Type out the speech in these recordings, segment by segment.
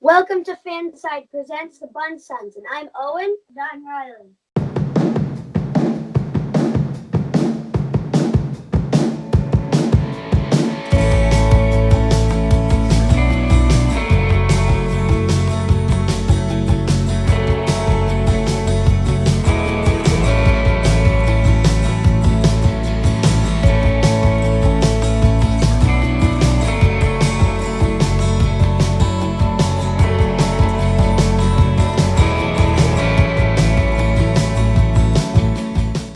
Welcome to Fanside Presents the Bunn Sons, and I'm Owen. And I'm Riley.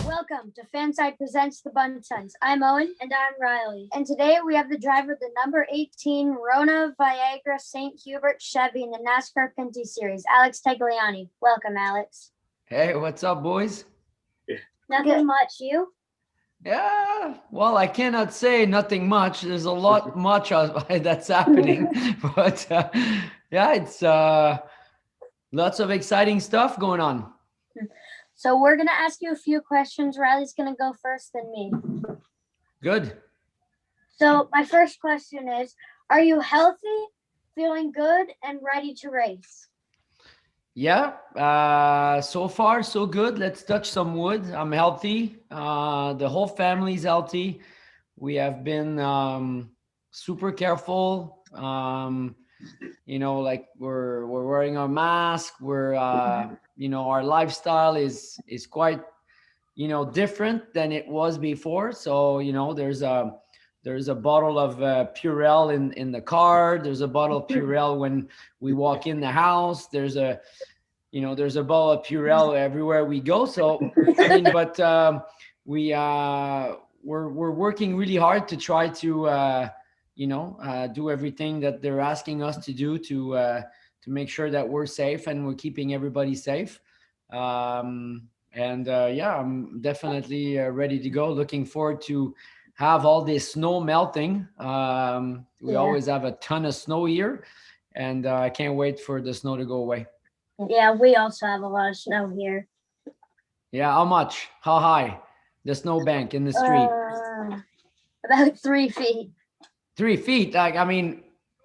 Welcome to Fanside Presents the Bunn Sons. I'm Owen. And I'm Riley. And today we have the driver of the number 18 Rona Viagra St. Hubert Chevy in the NASCAR Pinty Series, Alex Tagliani. Welcome, Alex. Hey, what's up, boys? Nothing much, you? Yeah, well, I cannot say nothing much. There's a lot much that's happening, but yeah, it's lots of exciting stuff going on. So we're going to ask you a few questions. Riley's going to go first, then me. Good. So my first question is, are you healthy, feeling good, and ready to race? Yeah, so far so good. Let's touch some wood. I'm healthy. The whole family's healthy. We have been super careful. Like we're wearing our mask. We're our lifestyle is quite different than it was before. So there's a bottle of Purell in the car. There's a bottle of Purell when we walk in the house. There's a bottle of Purell everywhere we go. So we're working really hard to try to do everything that they're asking us to do to make sure that we're safe and we're keeping everybody safe. I'm definitely ready to go. Looking forward to have all this snow melting. We always have a ton of snow here, and I can't wait for the snow to go away. Yeah, we also have a lot of snow here. Yeah, how much? How high? The snowbank in the street? About 3 feet. 3 feet?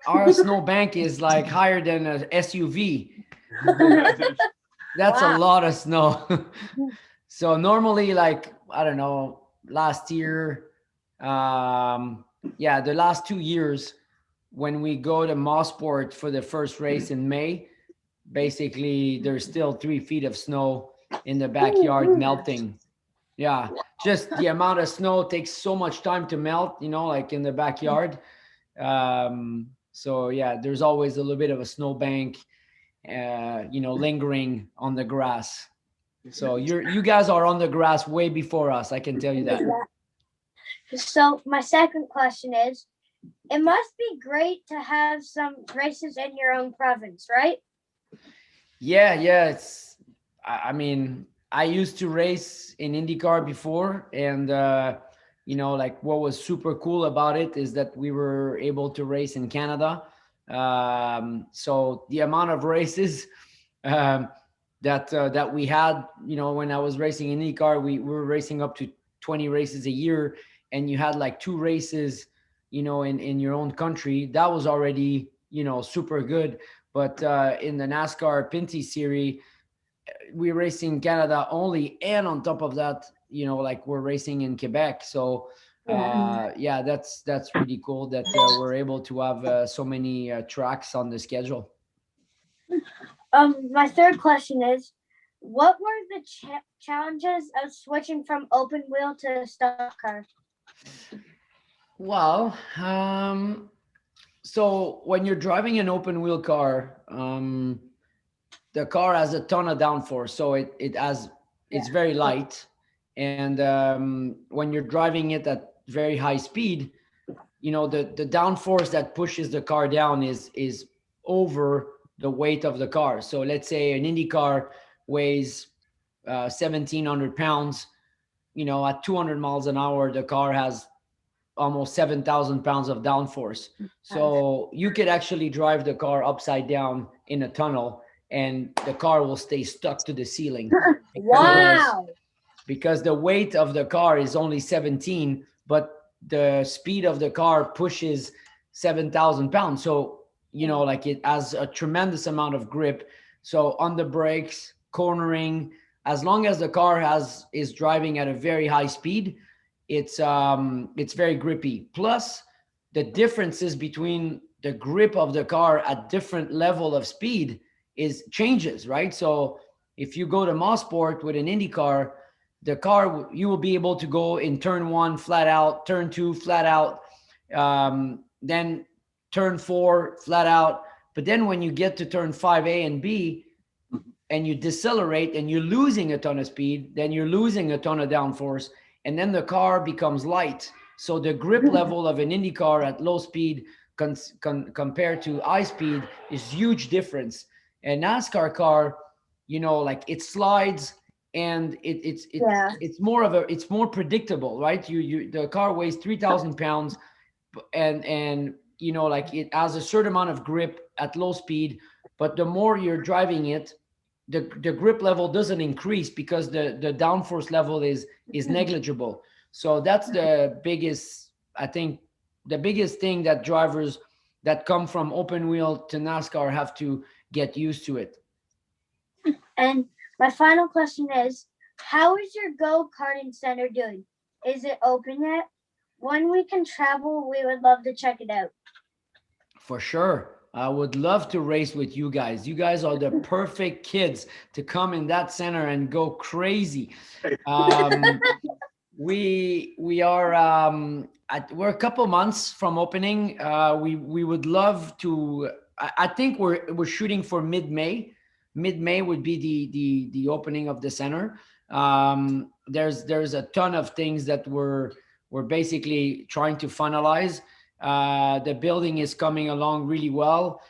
Our snowbank is like higher than an SUV. That's a lot of snow. So normally, I don't know, last year, the last 2 years, when we go to Motorsports for the first race in May, basically there's still 3 feet of snow in the backyard melting. Yeah, just the amount of snow takes so much time to melt, like in the backyard. So yeah, there's always a little bit of a snowbank, lingering on the grass. So you guys are on the grass way before us, I can tell you that. So my second question is, it must be great to have some races in your own province, right? Yeah. I used to race in IndyCar before, and what was super cool about it is that we were able to race in Canada. So the amount of races that we had, when I was racing in IndyCar, we were racing up to 20 races a year, and you had like 2 races, in your own country. That was already, super good. But in the NASCAR Pinty series, we're racing Canada only, and on top of that, we're racing in Quebec. So that's really cool that we're able to have so many tracks on the schedule. My third question is, what were the challenges of switching from open wheel to stock car? Well, so when you're driving an open wheel car, the car has a ton of downforce, so it's very light, and when you're driving it at very high speed, the downforce that pushes the car down is over the weight of the car. So let's say an Indy car weighs 1,700 pounds. At 200 miles an hour, the car has almost 7,000 pounds of downforce. So you could actually drive the car upside down in a tunnel, and the car will stay stuck to the ceiling. Wow! Because the weight of the car is only 17, but the speed of the car pushes 7,000 pounds. So you know, like it has a tremendous amount of grip. So on the brakes, cornering, as long as the car is driving at a very high speed, it's very grippy. Plus, the differences between the grip of the car at different level of speed is changes, right? So if you go to Mosport with an Indy car, the car, you will be able to go in turn one flat out, turn two flat out, then turn four flat out. But then when you get to turn 5A and B and you decelerate and you're losing a ton of speed, then you're losing a ton of downforce, and then the car becomes light. So the grip level of an Indy car at low speed compared to high speed is huge difference. A NASCAR car, you know, like it slides, and it's more predictable, right? The car weighs 3,000 pounds, and you know, like it has a certain amount of grip at low speed, but the more you're driving it, the grip level doesn't increase because the downforce level is negligible. So that's the biggest, I think, the biggest thing that drivers that come from open wheel to NASCAR have to get used to it. And my final question is, how is your GoKarting Center doing? Is it open yet? When we can travel, we would love to check it out. For sure. I would love to race with you guys. You guys are the perfect kids to come in that center and go crazy. We are we're a couple months from opening. We would love to. I think we're shooting for mid-May. Mid-May would be the opening of the center. There's a ton of things that we're basically trying to finalize. The building is coming along really well.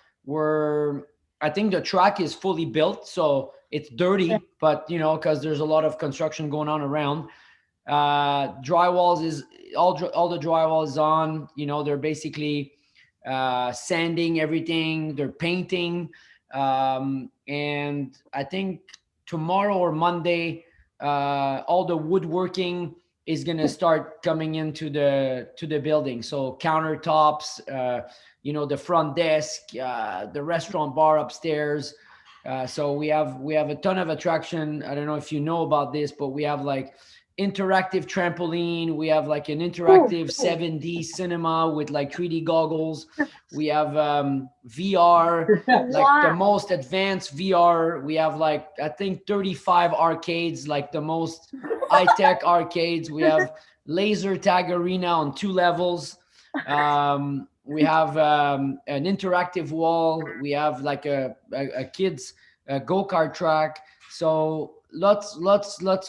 I think the track is fully built, so it's dirty, but you know, because there's a lot of construction going on around. Drywalls is all the drywall is on. You know, they're basically sanding everything. They're painting, and I think tomorrow or Monday, all the woodworking is going to start coming into the building. So countertops, you know, the front desk, the restaurant bar upstairs. So we have a ton of attraction. I don't know if you know about this, but we have like interactive trampoline. We have like an interactive 7D cinema with like 3D goggles. We have VR, like the most advanced VR. We have like, I think 35 arcades, like the most high-tech arcades. We have laser tag arena on 2 levels. We have an interactive wall. We have like a kids go-kart track. So lots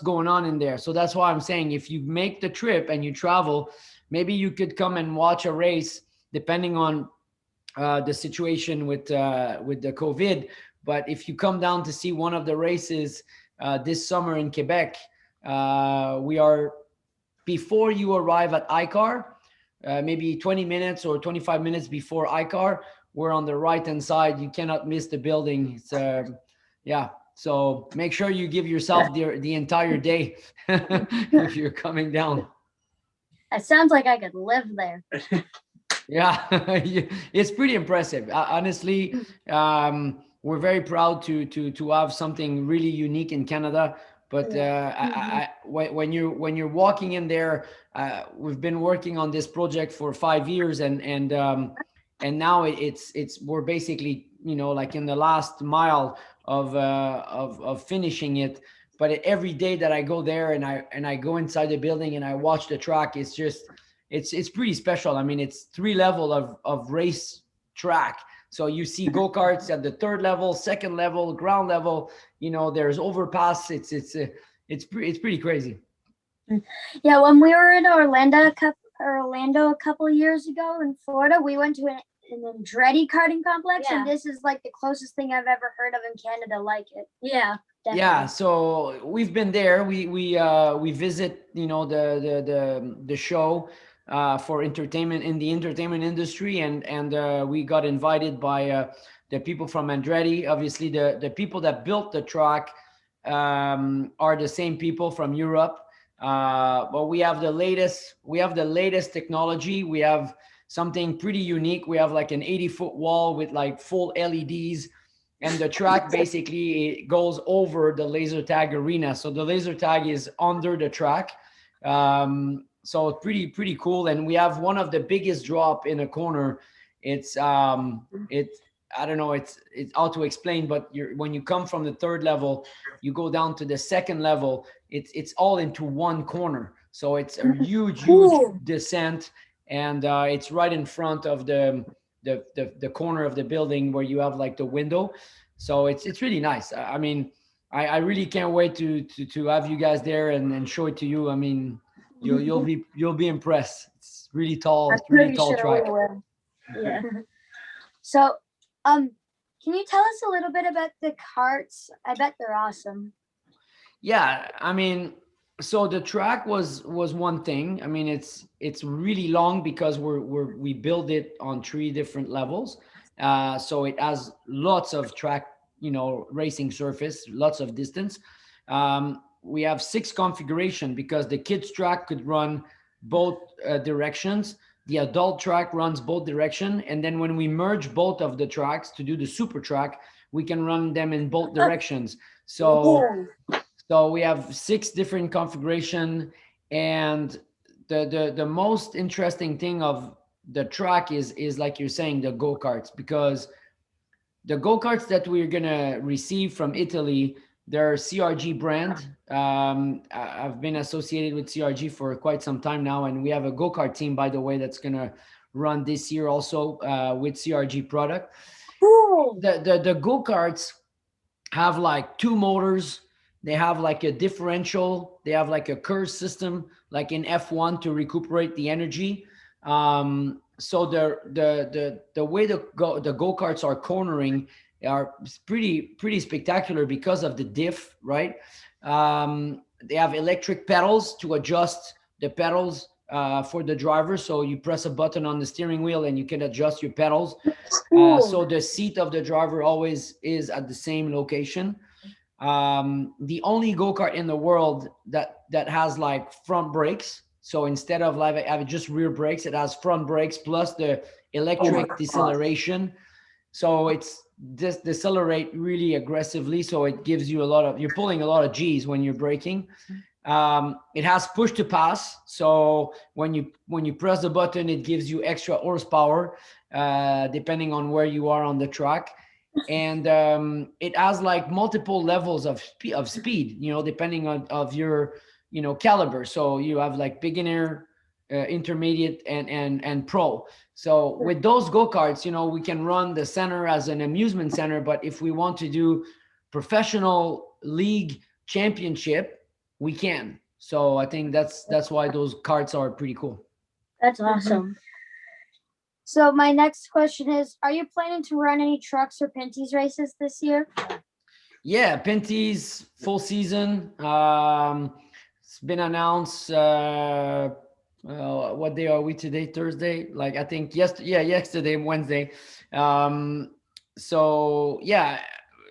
going on in there. So that's why I'm saying, if you make the trip and you travel, maybe you could come and watch a race, depending on the situation with the COVID. But if you come down to see one of the races this summer in Quebec, we are, before you arrive at ICAR, maybe 20 minutes or 25 minutes before ICAR, we're on the right hand side. You cannot miss the building. It's so make sure you give yourself the entire day if you're coming down. It sounds like I could live there. Yeah, it's pretty impressive. Honestly, we're very proud to have something really unique in Canada. But when you're walking in there, we've been working on this project for 5 years, and now we're basically, you know, like in the last mile of finishing it. But every day that I go there and I go inside the building and I watch the track, it's just it's pretty special. I mean, it's 3 level of race track. So you see go-karts at the 3rd level, 2nd level, ground level. You know, there's overpass. It's pretty crazy. Yeah, when we were in Orlando a couple of years ago in Florida, we went to an Andretti Carting complex, and this is like the closest thing I've ever heard of in Canada like it. Yeah. Definitely. Yeah, so we've been there. We visit, you know, the show for entertainment in the entertainment industry, and we got invited by the people from Andretti. Obviously, the people that built the track are the same people from Europe, but we have the latest technology. We have something pretty unique. We have like an 80-foot wall with like full LEDs, and the track basically it goes over the laser tag arena. So the laser tag is under the track. So pretty cool. And we have one of the biggest drop in a corner. It's I don't know, it's how to explain, but when you come from the third level, you go down to the second level, it's all into one corner. So it's a huge descent, and it's right in front of the corner of the building where you have like the window. So it's really nice. I mean, I really can't wait to have you guys there and show it to you. I mean, you'll be impressed. It's really tall, I'm really pretty tall sure track. we will. Yeah. So, can you tell us a little bit about the carts? I bet they're awesome. Yeah, I mean, so the track was one thing. I mean, it's really long because we build it on 3 different levels. So it has lots of track, racing surface, lots of distance. We have 6 configuration because the kids track could run both directions. The adult track runs both direction, and then when we merge both of the tracks to do the super track, we can run them in both directions. So we have 6 different configuration, and the most interesting thing of the track is like you're saying, the go-karts, because the go-karts that we're gonna receive from Italy, they're CRG brand. I've been associated with CRG for quite some time now, and we have a go-kart team, by the way, that's gonna run this year also with CRG product. Cool. The go-karts have like 2 motors. They have like a differential. They have like a curve system, like in F1 to recuperate the energy. So the way the go-karts are cornering are pretty spectacular because of the diff, right? They have electric pedals to adjust the pedals for the driver. So you press a button on the steering wheel and you can adjust your pedals. So the seat of the driver always is at the same location. The only go-kart in the world that has like front brakes. So instead of like having just rear brakes, it has front brakes plus the electric deceleration. So it's just decelerate really aggressively. So it gives you you're pulling a lot of G's when you're braking. It has push to pass. So when you press the button, it gives you extra horsepower, depending on where you are on the track. And it has like multiple levels of speed, depending on of your caliber. So you have like beginner, intermediate, and pro. So with those go-karts, we can run the center as an amusement center, but if we want to do professional league championship, we can. So I think that's why those karts are pretty cool. That's awesome. So my next question is, are you planning to run any trucks or Pinty's races this year? Yeah, Pinty's full season. It's been announced. What day are we today? Thursday? Like I think yesterday, Wednesday. So yeah,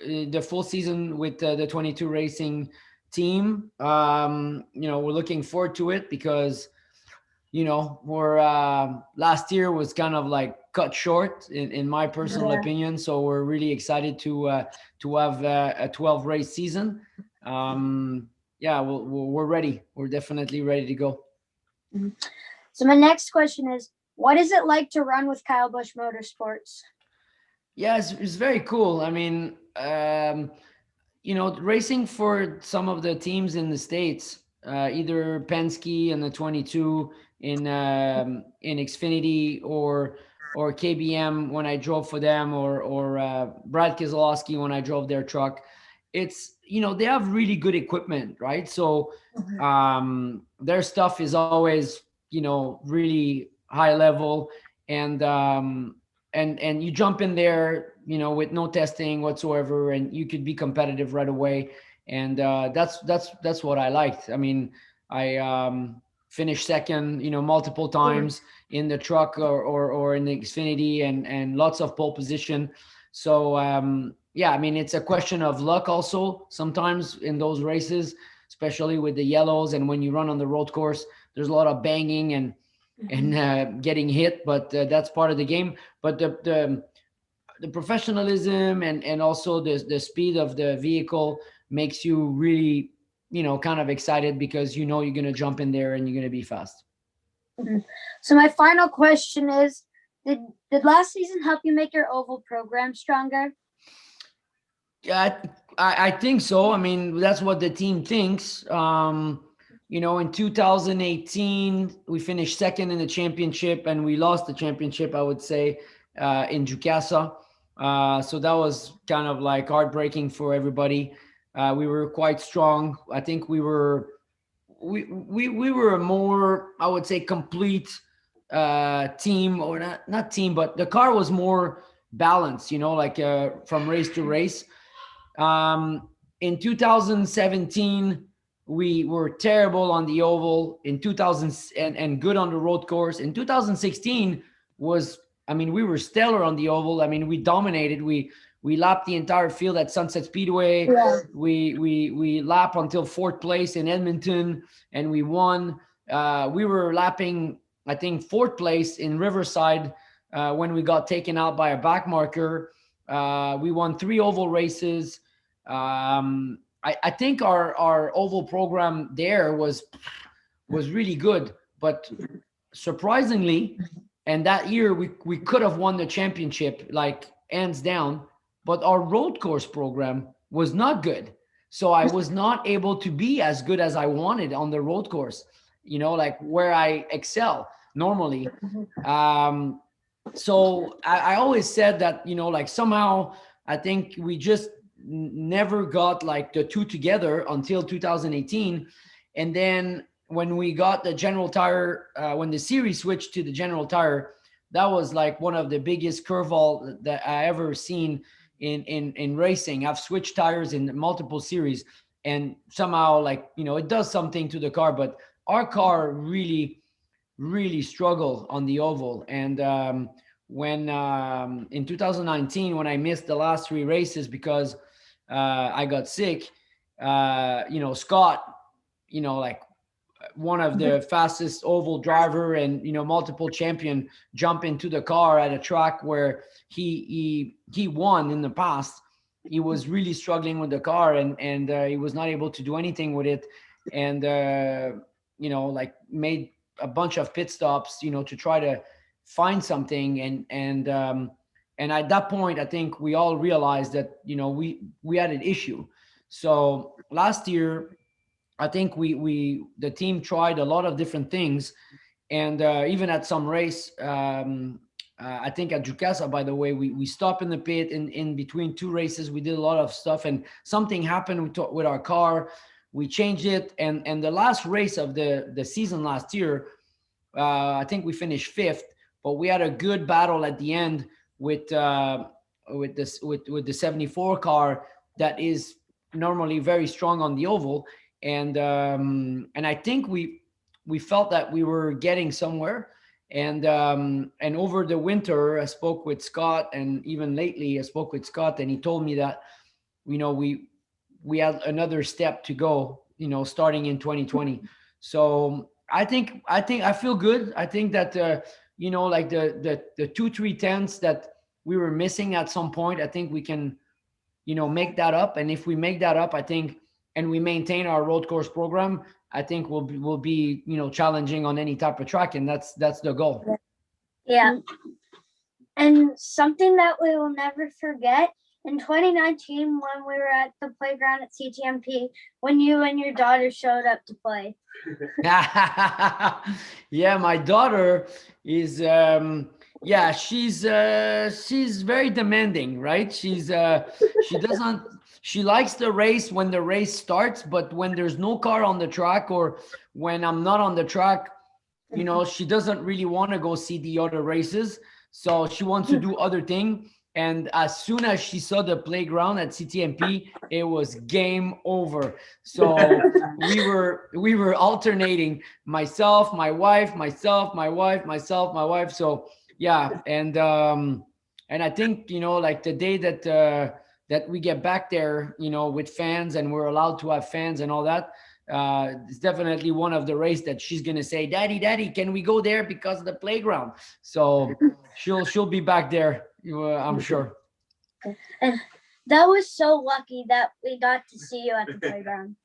the full season with the 22 racing team. We're looking forward to it because we're last year was kind of like cut short in my personal opinion. So we're really excited to have a 12 race season. We're ready. We're definitely ready to go. So my next question is, what is it like to run with Kyle Busch Motorsports? Yeah, it's very cool. I mean, racing for some of the teams in the States, either Penske in the 22, in Xfinity, or KBM when I drove for them, or Brad Keselowski when I drove their truck. It's they have really good equipment, right? So their stuff is always really high level, and you jump in there with no testing whatsoever, and you could be competitive right away. And that's what I liked. I mean, I finished second multiple times in the truck or in the Xfinity, and lots of pole position. So I mean, it's a question of luck also sometimes in those races, especially with the yellows, and when you run on the road course, there's a lot of banging, and Mhm. and getting hit, but that's part of the game. But the professionalism and also the speed of the vehicle makes you really, kind of excited because you're going to jump in there and you're going to be fast. Mhm. So my final question is, did did last season help you make your oval program stronger? Yeah, I think so. I mean, that's what the team thinks. In 2018, we finished second in the championship, and we lost the championship, I would say, in Jukasa. So that was kind of like heartbreaking for everybody. We were quite strong. I think we were a more, I would say, complete team, or not team, but the car was more balanced. Like from race to race. In 2017, we were terrible on the oval. In 2000 and good on the road course. In 2016 was, I mean, we were stellar on the oval. I mean, we dominated. We lapped the entire field at Sunset Speedway. Yeah. We lapped until fourth place in Edmonton, and we won. We were lapping, I think, fourth place in Riverside when we got taken out by a back marker. We won 3 oval races. I think our oval program there was really good, but surprisingly, and that year we could have won the championship like hands down, but our road course program was not good. So I was not able to be as good as I wanted on the road course, like where I excel normally. Um, so I always said that, like somehow I think we just never got like the two together until 2018. And then when we got the General Tire, when the series switched to the General Tire, that was like one of the biggest curveball that I ever seen in racing. I've switched tires in multiple series, and somehow, like, it does something to the car. But our car really struggle on the oval. And when in 2019, when I missed the last 3 races because I got sick, Scott, like one of the fastest oval driver and multiple champion, jump into the car at a track where he won in the past. He was really struggling with the car, and he was not able to do anything with it, and like made a bunch of pit stops, to try to find something. And at that point, I think we all realized that we had an issue. So last year, I think the team tried a lot of different things, and even at some race, I think at Jukasa, by the way, we stopped in the pit in between 2 races. We did a lot of stuff, and something happened with our car. We changed it, and the last race of the season last year, I think we finished fifth, but we had a good battle at the end with the 74 car that is normally very strong on the oval. And I think we felt that we were getting somewhere. And over the winter, I spoke with Scott, and even lately I spoke with Scott, and he told me that we had another step to go, starting in 2020. So I feel good. I think that like the 2 3 tenths that we were missing at some point, I think we can make that up. And if we make that up, I think, and we maintain our road course program, I think we'll be challenging on any type of track, and that's the goal. Yeah. And something that we will never forget, in 2019, when we were at the playground at CTMP, when you and your daughter showed up to play. Yeah, my daughter is she's very demanding, right? She likes the race when the race starts, but when there's no car on the track, or when I'm not on the track, she doesn't really want to go see the other races. So she wants to do other thing. And as soon as she saw the playground at CTMP, it was game over. So we were alternating, myself, my wife, myself, my wife, myself, my wife. So yeah, and I think like the day that we get back there, with fans, and we're allowed to have fans and all that, it's definitely one of the race that she's gonna say, Daddy, can we go there because of the playground? So she'll be back there, I'm sure. And that was so lucky that we got to see you at the playground.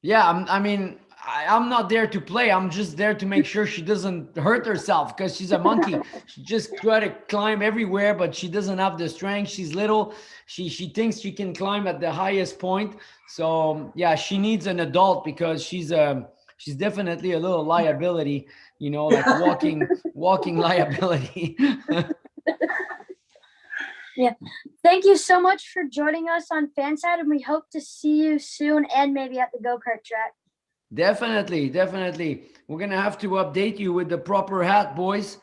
Yeah, I'm not there to play. I'm just there to make sure she doesn't hurt herself because she's a monkey. She just try to climb everywhere, but she doesn't have the strength. She's little. She thinks she can climb at the highest point. So yeah, she needs an adult because she's definitely a little liability. Like walking liability. Yeah. Thank you so much for joining us on Fanside, and we hope to see you soon and maybe at the go-kart track. Definitely. We're gonna have to update you with the proper hat, boys.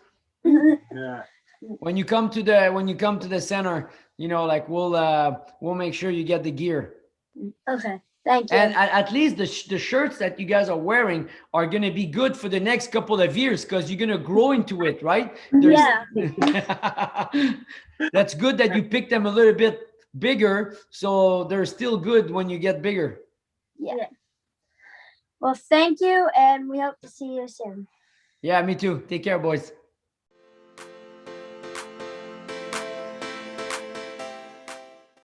Yeah. When you come to the center, like we'll make sure you get the gear. Okay. Thank you. And at least the shirts that you guys are wearing are gonna be good for the next couple of years because you're gonna grow into it, right? Yeah. That's good that you picked them a little bit bigger, so they're still good when you get bigger. Yeah. Well, thank you, and we hope to see you soon. Yeah, me too. Take care, boys.